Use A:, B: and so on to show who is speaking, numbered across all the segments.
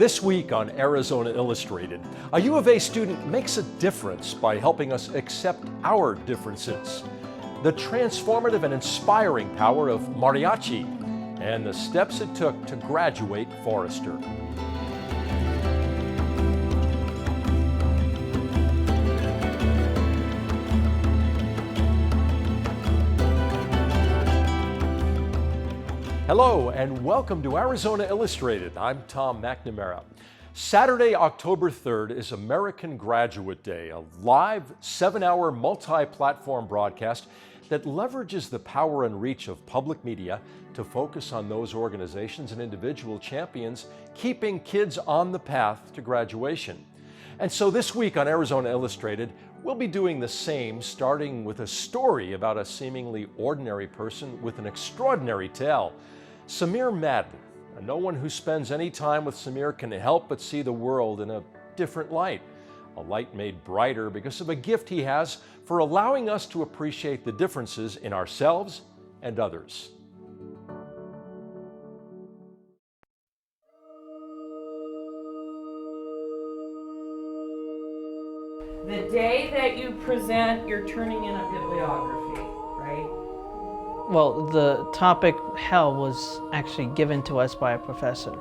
A: This week on Arizona Illustrated, a U of A student makes a difference by helping us accept our differences. The transformative and inspiring power of Mariachi, and the steps it took to graduate Forster. Hello and welcome to Arizona Illustrated. I'm Tom McNamara. Saturday, October 3rd is American Graduate Day, a live 7-hour multi-platform broadcast that leverages the power and reach of public media to focus on those organizations and individual champions keeping kids on the path to graduation. And so this week on Arizona Illustrated, we'll be doing the same, starting with a story about a seemingly ordinary person with an extraordinary tale. Samir Madden. No one who spends any time with Samir can help but see the world in a different light. A light made brighter because of a gift he has for allowing us to appreciate the differences in ourselves and others.
B: The day that you present, you're turning in a bibliography, right?
C: Well, the topic hell was actually given to us by a professor.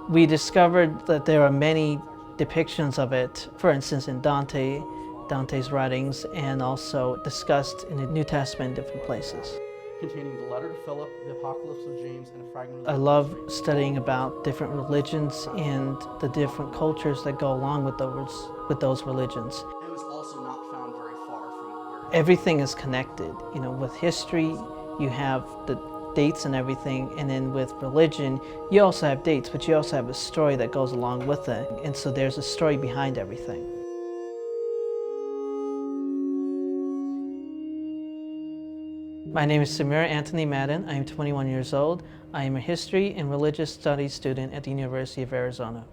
C: We discovered that there are many depictions of it, for instance in Dante's writings, and also discussed in the New Testament in different places.
D: Containing the letter to Philip, the Apocalypse of James, and a fragment of the...
C: I love studying about different religions and the different cultures that go along with those religions.
D: It was also not found very far from where...
C: Everything is connected. You know, with history, you have the dates and everything, and then with religion, you also have dates, but you also have a story that goes along with it. And so there's a story behind everything. My name is Samir Anthony Madden. I am 21 years old. I am a history and religious studies student at the University of Arizona.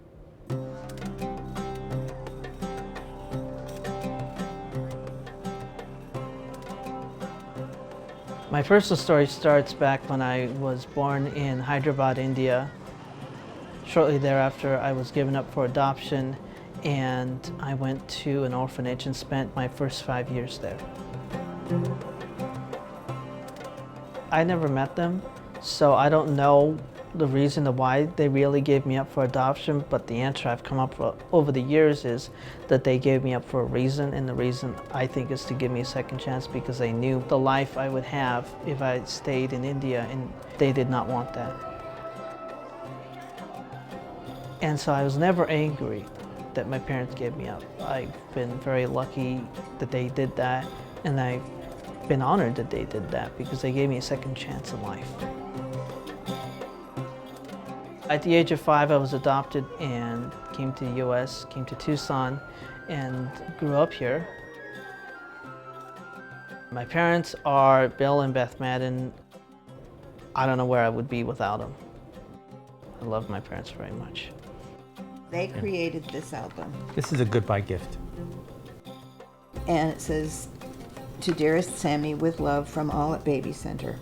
C: My personal story starts back when I was born in Hyderabad, India. Shortly thereafter, I was given up for adoption, and I went to an orphanage and spent my first 5 years there. I never met them, so I don't know the reason why they really gave me up for adoption, but the answer I've come up with over the years is that they gave me up for a reason, and the reason I think is to give me a second chance because they knew the life I would have if I stayed in India, and they did not want that. And so I was never angry that my parents gave me up. I've been very lucky that they did that, and I've been honored that they did that because they gave me a second chance in life. At the age of 5, I was adopted and came to the U.S., came to Tucson, and grew up here. My parents are Bill and Beth Madden. I don't know where I would be without them. I love my parents very much.
E: They created this album.
F: This is a goodbye gift.
E: And it says, "To dearest Sammy, with love from all at Baby Center."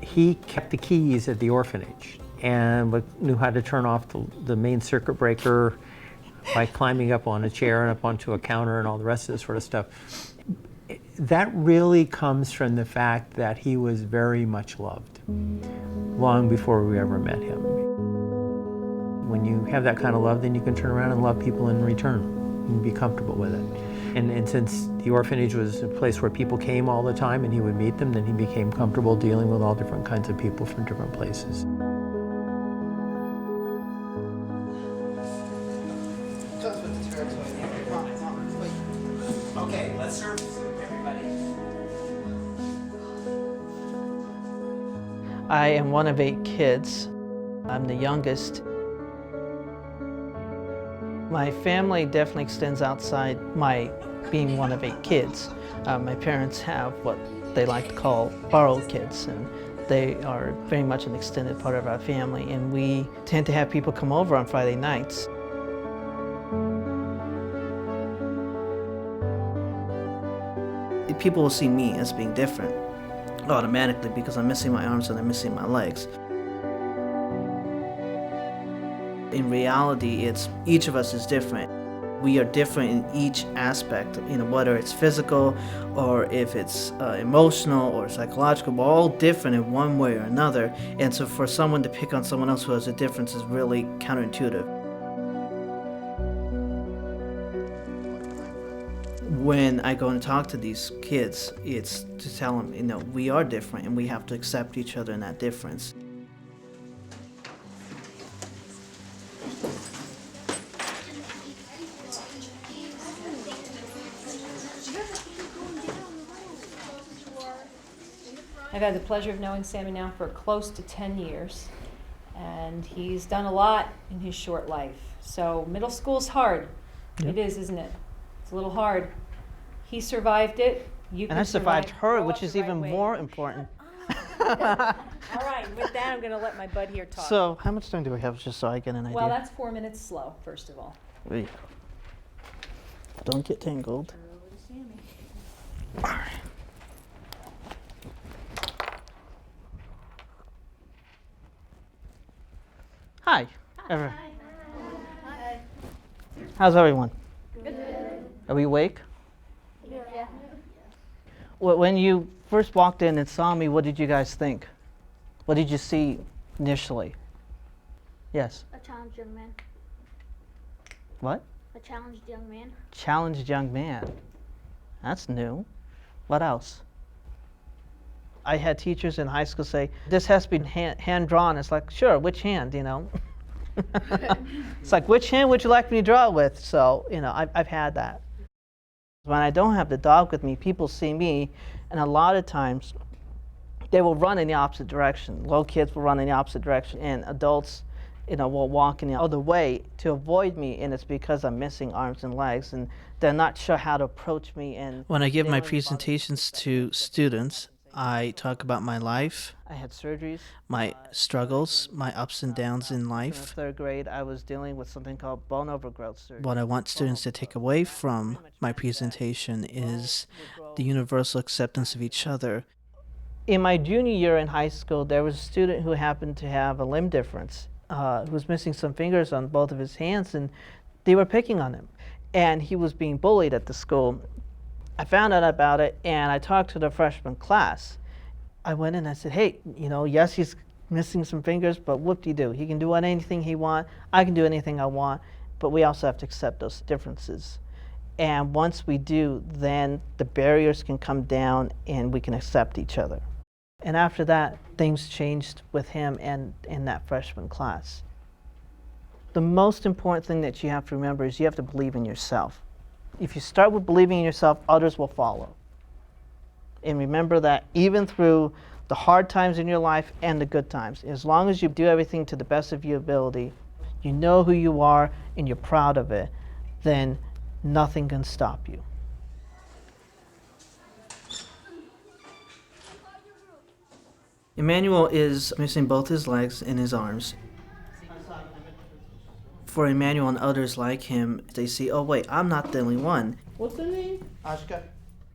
F: He kept the keys at the orphanage and knew how to turn off the main circuit breaker by climbing up on a chair and up onto a counter and all the rest of this sort of stuff. That really comes from the fact that he was very much loved long before we ever met him. When you have that kind of love, then you can turn around and love people in return and be comfortable with it. And since the orphanage was a place where people came all the time and he would meet them, then he became comfortable dealing with all different kinds of people from different places.
D: Okay, let's serve everybody.
C: I am one of 8 kids. I'm the youngest. My family definitely extends outside my being one of 8 kids. My parents have what they like to call borrowed kids, and they are very much an extended part of our family, and we tend to have people come over on Friday nights. People will see me as being different automatically because I'm missing my arms and I'm missing my legs. In reality, it's each of us is different. We are different in each aspect, whether it's physical or if it's emotional or psychological. We're all different in one way or another. And so for someone to pick on someone else who has a difference is really counterintuitive. When I go and talk to these kids, it's to tell them, we are different and we have to accept each other in that difference.
G: I've had the pleasure of knowing Sammy now for close to 10 years, and he's done a lot in his short life. So middle school's hard.
C: Yep.
G: It is, isn't it? It's a little hard. He survived it. You
C: And I
G: can
C: survived
G: survive.
C: her,
G: Grow
C: which
G: up
C: is
G: the right
C: even
G: way.
C: more important.
G: All right, with that, I'm going to let my bud here talk.
C: So how much time do we have, just so I get an idea?
G: Well, that's 4 minutes slow, first of all.
C: Wait. Don't get tangled. Hi. Hi. How's everyone? Good. Are we awake?
H: Yeah.
C: When you first walked in and saw me, what did you guys think? What did you see initially? Yes.
H: A challenged young man.
C: What?
H: A challenged young man.
C: Challenged young man. That's new. What else? I had teachers in high school say, this has to be hand drawn. It's like, sure, which hand, It's like, which hand would you like me to draw with? So, I've had that. When I don't have the dog with me, people see me, and a lot of times they will run in the opposite direction. Little kids will run in the opposite direction, and adults, will walk in the other way to avoid me, and it's because I'm missing arms and legs, and they're not sure how to approach me. And when I give my presentations to students, I talk about my life. I had surgeries, my struggles, my ups and downs in life. In third grade, I was dealing with something called bone overgrowth surgery. What I want students to take away from my presentation is the universal acceptance of each other. In my junior year in high school, there was a student who happened to have a limb difference, who was missing some fingers on both of his hands, and they were picking on him. And he was being bullied at the school. I found out about it, and I talked to the freshman class. I went in and I said, hey, yes, he's missing some fingers, but whoop-de-doo. He can do anything he wants. I can do anything I want, but we also have to accept those differences. And once we do, then the barriers can come down and we can accept each other. And after that, things changed with him and in that freshman class. The most important thing that you have to remember is you have to believe in yourself. If you start with believing in yourself, others will follow. And remember that even through the hard times in your life and the good times, as long as you do everything to the best of your ability, you know who you are and you're proud of it, then nothing can stop you. Emmanuel is missing both his legs and his arms. For Emmanuel and others like him, they see, oh wait, I'm not the only one.
D: What's the name? Ashka.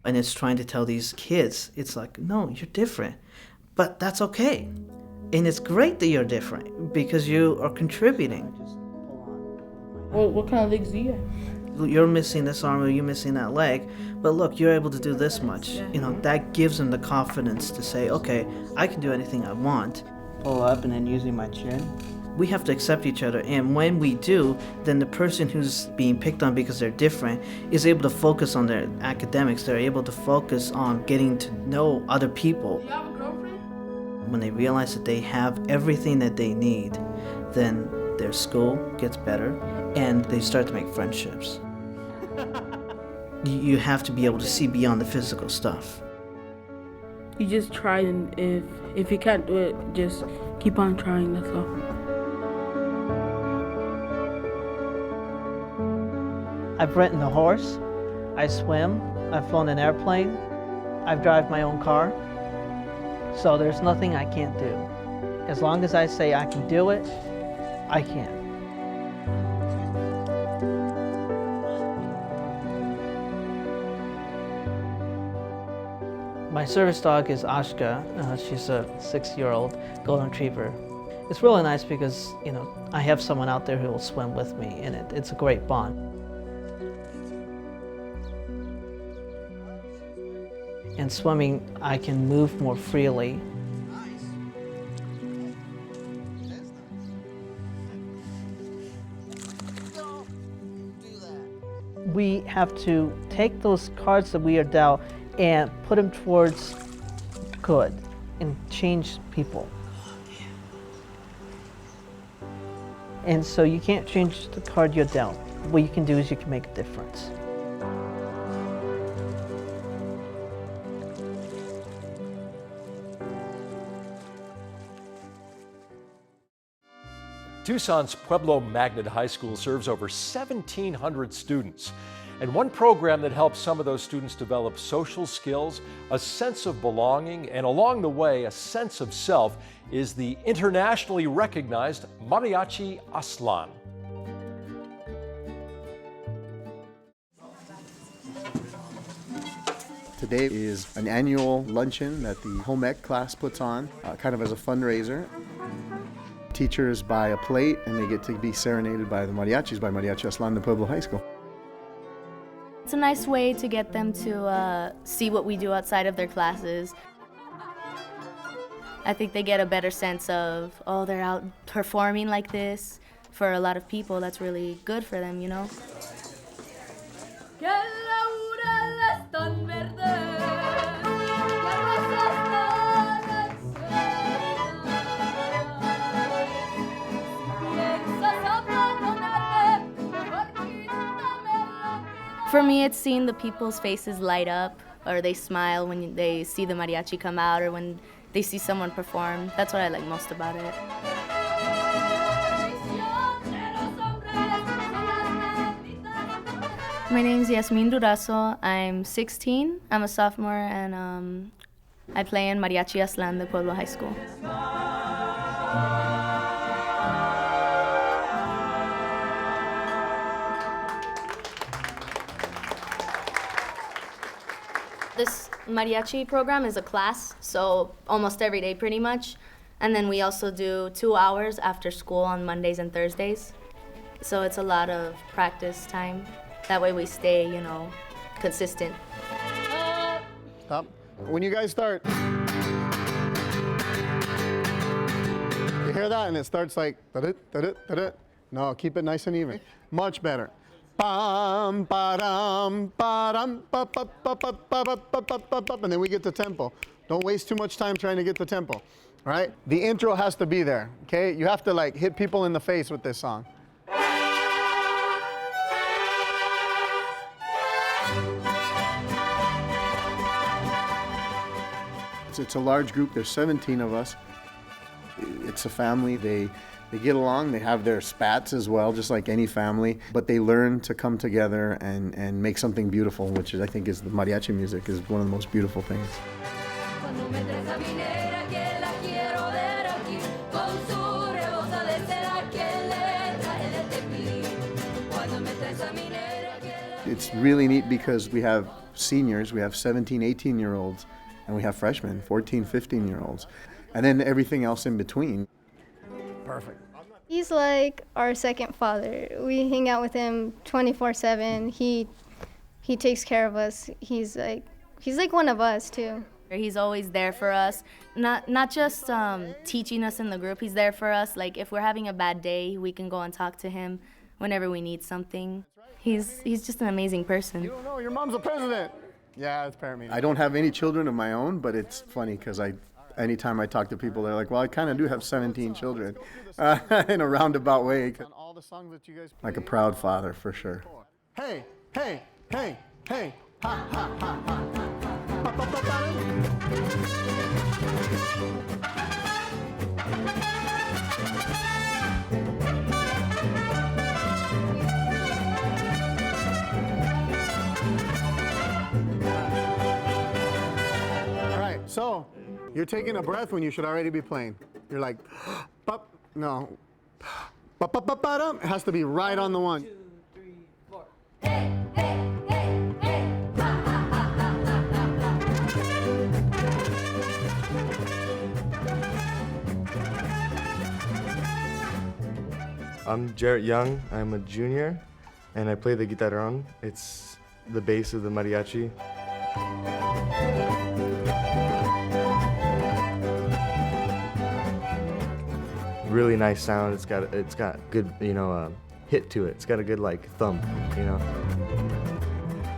C: And it's trying to tell these kids, it's like, no, you're different. But that's okay. And it's great that you're different because you are contributing.
D: Well, what kind of legs do you have?
C: You're missing this arm or you're missing that leg, but look, you're able to do this much. That gives them the confidence to say, okay, I can do anything I want. Pull up and then using my chin. We have to accept each other, and when we do, then the person who's being picked on because they're different is able to focus on their academics. They're able to focus on getting to know other people.
D: You have a girlfriend?
C: When they realize that they have everything that they need, then their school gets better and they start to make friendships. You have to be able to see beyond the physical stuff.
I: You just try, and if you can't do it, just keep on trying, that's all.
C: I've ridden a horse, I swim, I've flown an airplane, I've driven my own car. So there's nothing I can't do. As long as I say I can do it, I can. My service dog is Ashka. She's a 6-year-old golden retriever. It's really nice because, you know, I have someone out there who will swim with me, and it's a great bond. In swimming, I can move more freely. We have to take those cards that we are dealt and put them towards good and change people. And so you can't change the card you're dealt. What you can do is you can make a difference.
A: Tucson's Pueblo Magnet High School serves over 1,700 students. And one program that helps some of those students develop social skills, a sense of belonging, and along the way, a sense of self is the internationally recognized Mariachi Aztlan.
J: Today is an annual luncheon that the home ec class puts on, kind of as a fundraiser. Teachers buy a plate and they get to be serenaded by the mariachis, by Mariachi Aztlan de Pueblo High School.
K: It's a nice way to get them to see what we do outside of their classes. I think they get a better sense of, oh, they're out performing like this. For a lot of people, that's really good for them, you know? For me, it's seeing the people's faces light up, or they smile when they see the mariachi come out, or when they see someone perform. That's what I like most about it. My name is Jasmine Durazo. I'm 16. I'm a sophomore, and I play in Mariachi Aztlan de Pueblo High School. This mariachi program is a class, so almost every day pretty much. And then we also do 2 hours after school on Mondays and Thursdays. So it's a lot of practice time. That way we stay, you know, consistent.
J: Stop. When you guys start, you hear that? And it starts like, da-da, da-da, da-da. No, keep it nice and even. Much better. Bam, ba-dam, ba-dam, ba-ba-ba-ba-ba-ba-ba-ba-ba, and then we get the tempo. Don't waste too much time trying to get the tempo, all right? The intro has to be there, okay? You have to like hit people in the face with this song. It's a large group, there's 17 of us. It's a family, they get along, they have their spats as well, just like any family, but they learn to come together and make something beautiful, which is, I think is the mariachi music is one of the most beautiful things. It's really neat because we have seniors, we have 17, 18-year-olds, and we have freshmen, 14, 15-year-olds, and then everything else in between. Perfect.
L: He's like our second father. We hang out with him 24/7. He takes care of us. He's like one of us too.
K: He's always there for us, not just teaching us in the group. He's there for us. Like if we're having a bad day, we can go and talk to him whenever we need something. He's just an amazing person.
J: You don't know, your mom's the president. Yeah, it's parent meeting. I don't have any children of my own, but it's funny because anytime I talk to people, they're like, well, I kind of do have 17 children in a roundabout way. Like a proud father, for sure. Hey, hey, hey, hey, ha, ha, ha, ha. All right, so you're taking a breath when you should already be playing. You're like, no. It has to be right on the one.
K: 1, 2, 3, 4. Hey, hey, hey, hey. Ha, ha, ha, ha, ha,
M: I'm Jarrett Young. I'm a junior, and I play the guitarrón. It's the bass of the mariachi. Really nice sound. It's got good, hit to it. It's got a good thump,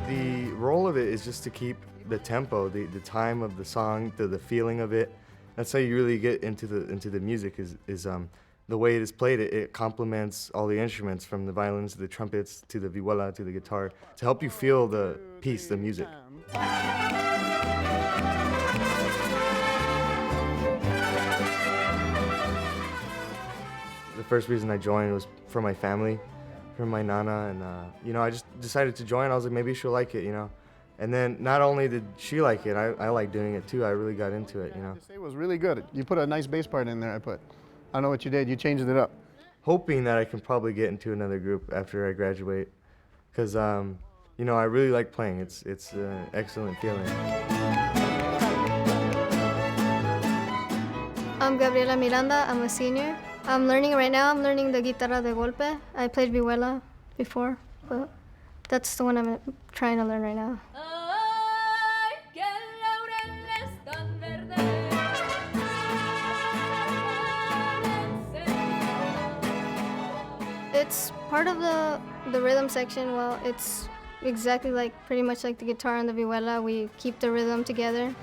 M: The role of it is just to keep the tempo, the time of the song, the feeling of it. That's how you really get into the music. Is the way it is played. It complements all the instruments, from the violins to the trumpets to the vihuela to the guitar, to help you feel the piece, the music. The first reason I joined was for my family, for my nana, and I just decided to join. I was like, maybe she'll like it, And then not only did she like it, I like doing it too. I really got into it,
J: It was really good. You put a nice bass part in there. I don't know what you did. You changed it up.
M: Hoping that I can probably get into another group after I graduate, because I really like playing. It's an excellent feeling.
L: I'm Gabriela Miranda. I'm a senior. I'm learning right now. I'm learning the guitarra de golpe. I played vihuela before, but that's the one I'm trying to learn right now. It's part of the rhythm section. Well, it's exactly pretty much like the guitar and the vihuela. We keep the rhythm together.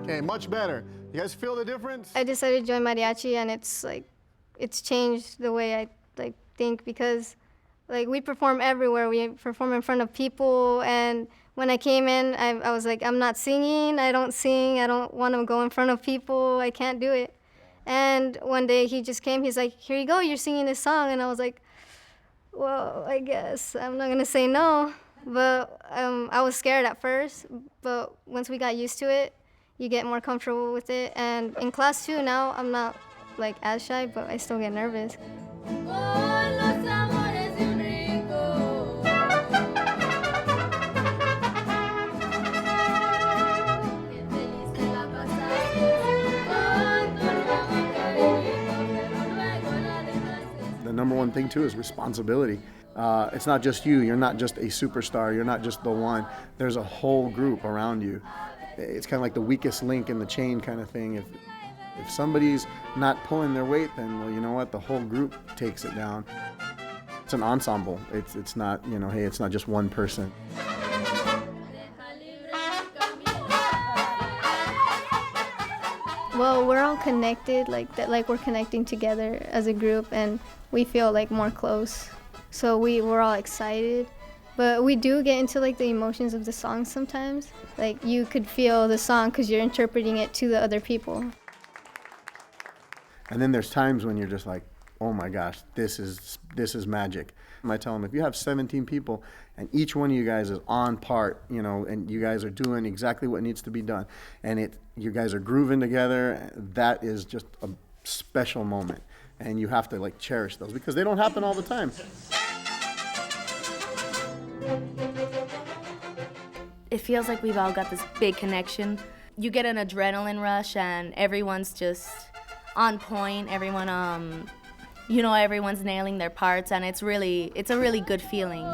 J: Okay, much better. You guys feel the difference?
L: I decided to join mariachi, and it's changed the way I think, because we perform everywhere. We perform in front of people, and when I came in, I was like, I'm not singing. I don't sing. I don't want to go in front of people. I can't do it. And one day he just came. He's like, here you go. You're singing this song. And I was like, well, I guess I'm not going to say no. But I was scared at first. But once we got used to it, you get more comfortable with it. And in class too, now I'm not as shy, but I still get nervous.
J: The number one thing too is responsibility. It's not just you. You're not just a superstar. You're not just the one. There's a whole group around you. It's kind of like the weakest link in the chain kind of thing. If somebody's not pulling their weight, then, well, you know what? The whole group takes it down. It's an ensemble. It's not, hey, it's not just one person.
L: Well, we're all connected, we're connecting together as a group, and we feel more close. So we're all excited. But we do get into the emotions of the song sometimes. You could feel the song because you're interpreting it to the other people.
J: And then there's times when you're just like, oh my gosh, this is magic. I tell them, if you have 17 people and each one of you guys is on part, and you guys are doing exactly what needs to be done, and you guys are grooving together, that is just a special moment. And you have to cherish those because they don't happen all the time.
K: It feels like we've all got this big connection. You get an adrenaline rush and everyone's just on point. Everyone, everyone's nailing their parts, and it's a really good feeling.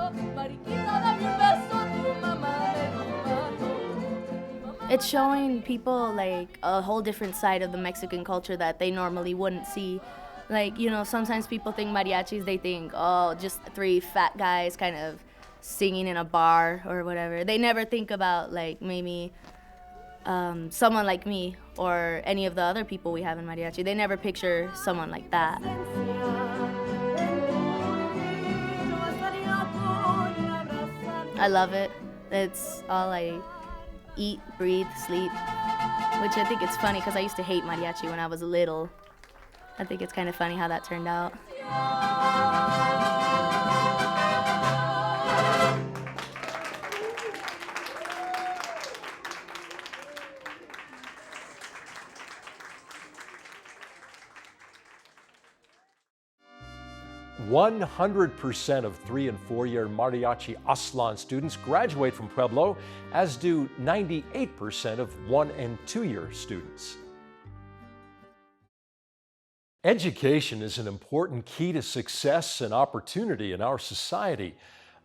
K: It's showing people a whole different side of the Mexican culture that they normally wouldn't see. Sometimes people think mariachis, they think, oh, just three fat guys kind of singing in a bar or whatever. They never think about maybe someone like me or any of the other people we have in mariachi. They never picture someone like that. I love it. It's all I eat, breathe, sleep, which I think it's funny because I used to hate mariachi when I was little. I think it's kind of funny how that turned out.
A: 100% of 3- and 4-year Mariachi Aztlan students graduate from Pueblo, as do 98% of 1- and 2-year students. Education is an important key to success and opportunity in our society.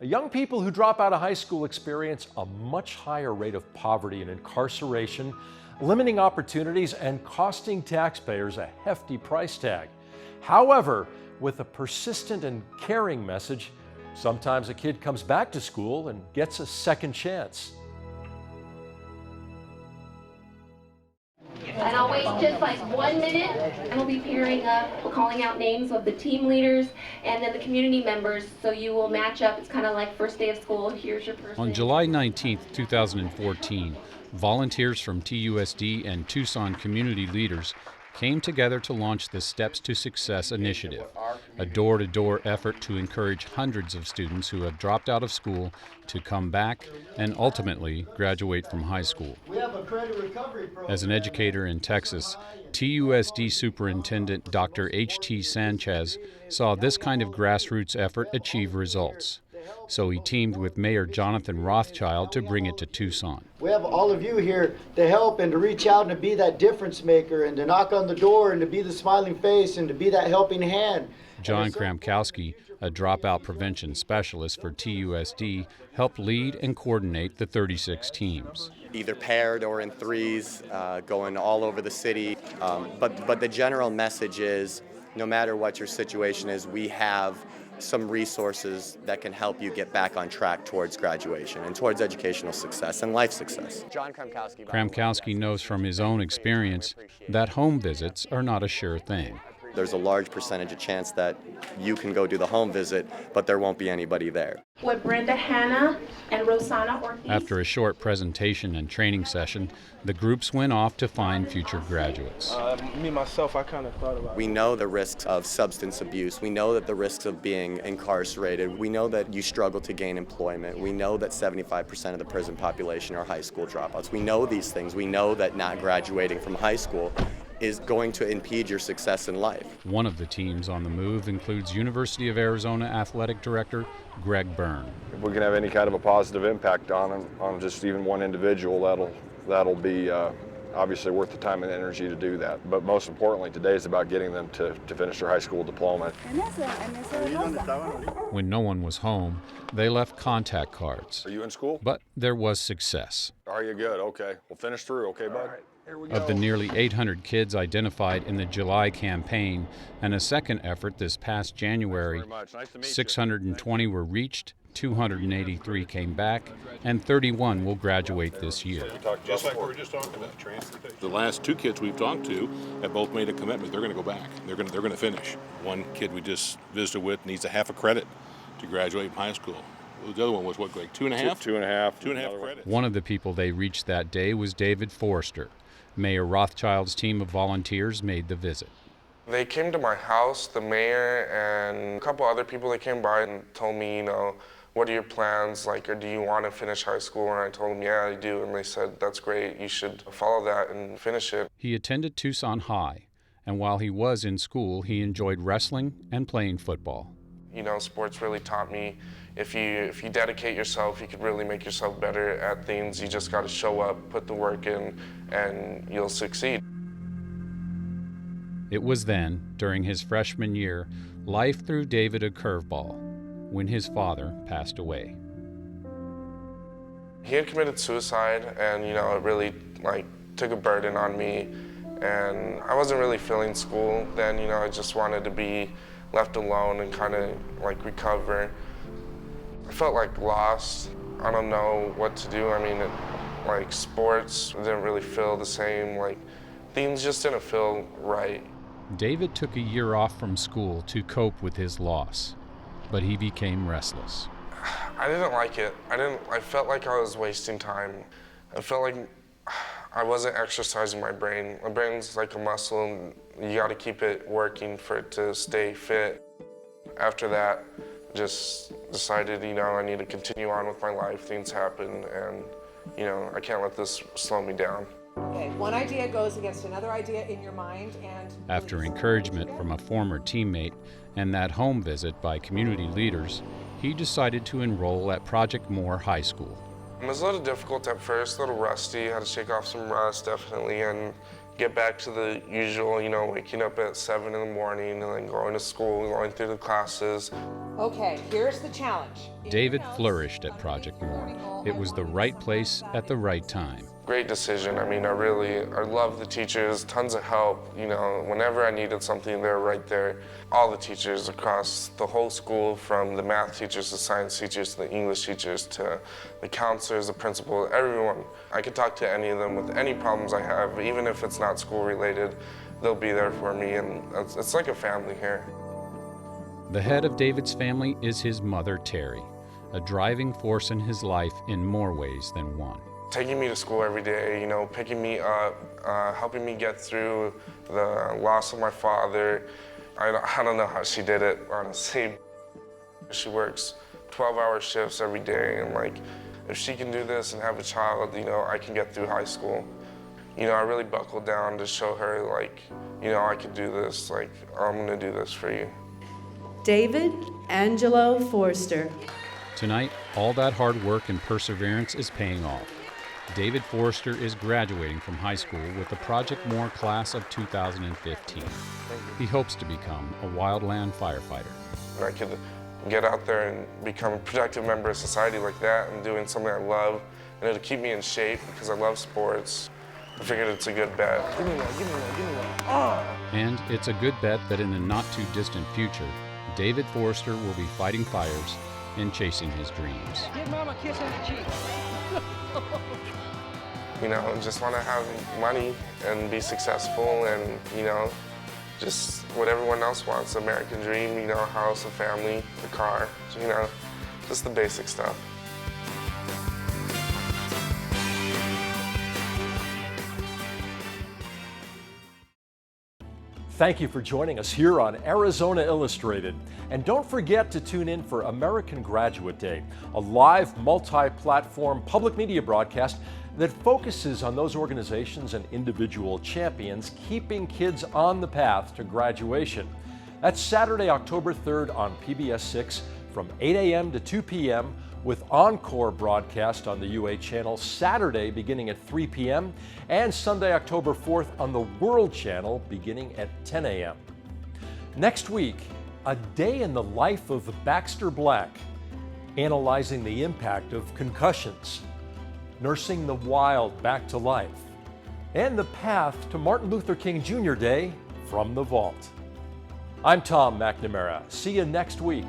A: Young people who drop out of high school experience a much higher rate of poverty and incarceration, limiting opportunities and costing taxpayers a hefty price tag. However, with a persistent and caring message, sometimes a kid comes back to school and gets a second chance.
N: And I'll wait just like 1 minute, and we'll be pairing up, calling out names of the team leaders and then the community members, so you will match up. It's kind of like first day of school. Here's your person.
O: On July 19, 2014, volunteers from TUSD and Tucson community leaders came together to launch the Steps to Success initiative, a door-to-door effort to encourage hundreds of students who have dropped out of school to come back and ultimately graduate from high school. As an educator in Texas, TUSD Superintendent Dr. H.T. Sanchez saw this kind of grassroots effort achieve results. So he teamed with Mayor Jonathan Rothschild to bring it to Tucson.
P: We have all of you here to help and to reach out and to be that difference maker and to knock on the door and to be the smiling face and to be that helping hand.
O: John Kramkowski, a dropout prevention specialist for TUSD, helped lead and coordinate the 36 teams.
Q: Either paired or in threes, going all over the city. But the general message is, no matter what your situation is, we have some resources that can help you get back on track towards graduation and towards educational success and life success. John
O: Kramkowski knows from his own experience that home visits are not a sure thing.
Q: There's a large percentage of chance that you can go do the home visit, but there won't be anybody there.
N: With Brenda Hanna and Rosanna Ortiz.
O: After a short presentation and training session, the groups went off to find future graduates.
R: Me, myself, I kind of thought about it.
Q: We know the risks of substance abuse. We know that the risks of being incarcerated. We know that you struggle to gain employment. We know that 75% of the prison population are high school dropouts. We know these things. We know that not graduating from high school is going to impede your success in life.
O: One of the teams on the move includes University of Arizona Athletic Director Greg Byrne.
S: If we can have any kind of a positive impact on just even one individual, that'll be obviously worth the time and energy to do that. But most importantly, today is about getting them to finish their high school diploma.
O: When no one was home, they left contact cards.
S: Are you in school?
O: But there was success.
S: Are you good? Okay. We'll finish through. Okay, bud?
O: Of the nearly 800 kids identified in the July campaign and a second effort this past January, 620 were reached, 283 came back, and 31 will graduate this year.
T: Just like we were just talking about transportation. The last two kids we've talked to have both made a commitment. They're going to go back. They're going to finish. One kid we just visited with needs a half a credit to graduate from high school. The other one was what, Greg? 2.5? 2.5 credits.
O: One of the people they reached that day was David Forster. Mayor Rothschild's team of volunteers made the visit.
U: They came to my house, the mayor and a couple other people that came by and told me, what are your plans, or do you want to finish high school? And I told them, yeah, I do. And they said, that's great, you should follow that and finish it.
O: He attended Tucson High, and while he was in school, he enjoyed wrestling and playing football.
U: Sports really taught me if you dedicate yourself, you could really make yourself better at things. You just got to show up, put the work in, and you'll succeed.
O: It was then, during his freshman year, life threw David a curveball when his father passed away.
U: He had committed suicide, and it really took a burden on me, and I wasn't really feeling school then. I just wanted to be left alone and kind of recover. I felt lost. I don't know what to do. I mean, sports didn't really feel the same. Things just didn't feel right.
O: David took a year off from school to cope with his loss, but he became restless.
U: I didn't like it. I felt like I was wasting time. I felt like I wasn't exercising my brain. My brain's like a muscle, and you got to keep it working for it to stay fit. After that, just decided, I need to continue on with my life. Things happen, and, I can't let this slow me down.
B: Okay, one idea goes against another idea in your mind, and
O: After encouragement from a former teammate and that home visit by community leaders, he decided to enroll at Project Moore High School.
U: It was a little difficult at first, a little rusty, had to shake off some rust definitely and get back to the usual, you know, waking up at 7 in the morning and then going to school, going through the classes.
B: okay, here's the challenge.
O: David flourished at Project Moore. It was the right place at the right time.
U: Great decision. I mean, I love the teachers, tons of help. You know, whenever I needed something, they're right there. All the teachers across the whole school, from the math teachers, the science teachers, to the English teachers, to the counselors, the principal, everyone. I could talk to any of them with any problems I have, even if it's not school related, they'll be there for me, and it's like a family here.
O: The head of David's family is his mother, Terry, a driving force in his life in more ways than one.
U: Taking me to school every day, you know, picking me up, helping me get through the loss of my father. I don't know how she did it, honestly. She works 12-hour shifts every day, and like, if she can do this and have a child, you know, I can get through high school. You know, I really buckled down to show her, like, you know, I can do this, like, I'm gonna do this for you.
V: David Angelo Forster.
O: Tonight, all that hard work and perseverance is paying off. David Forster is graduating from high school with the Project Moore class of 2015. He hopes to become a wildland firefighter.
U: I could get out there and become a productive member of society like that and doing something I love, and it'll keep me in shape because I love sports. I figured it's a good bet.
R: Give me one, give me one, give me one.
O: And it's a good bet that in the not-too-distant future, David Forster will be fighting fires and chasing his dreams.
R: Give Mama a kiss on the cheek.
U: You know, just want to have money and be successful and, you know, just what everyone else wants, American dream, you know, house, a family, a car, you know, just the basic stuff.
A: Thank you for joining us here on Arizona Illustrated. And don't forget to tune in for American Graduate Day, a live multi-platform public media broadcast that focuses on those organizations and individual champions keeping kids on the path to graduation. That's Saturday, October 3rd on PBS 6 from 8 a.m. to 2 p.m. with encore broadcast on the UA channel Saturday beginning at 3 p.m. and Sunday, October 4th on the World channel beginning at 10 a.m. Next week, a day in the life of Baxter Black, analyzing the impact of concussions, nursing the wild back to life, and the path to Martin Luther King Jr. Day from the vault. I'm Tom McNamara. See you next week.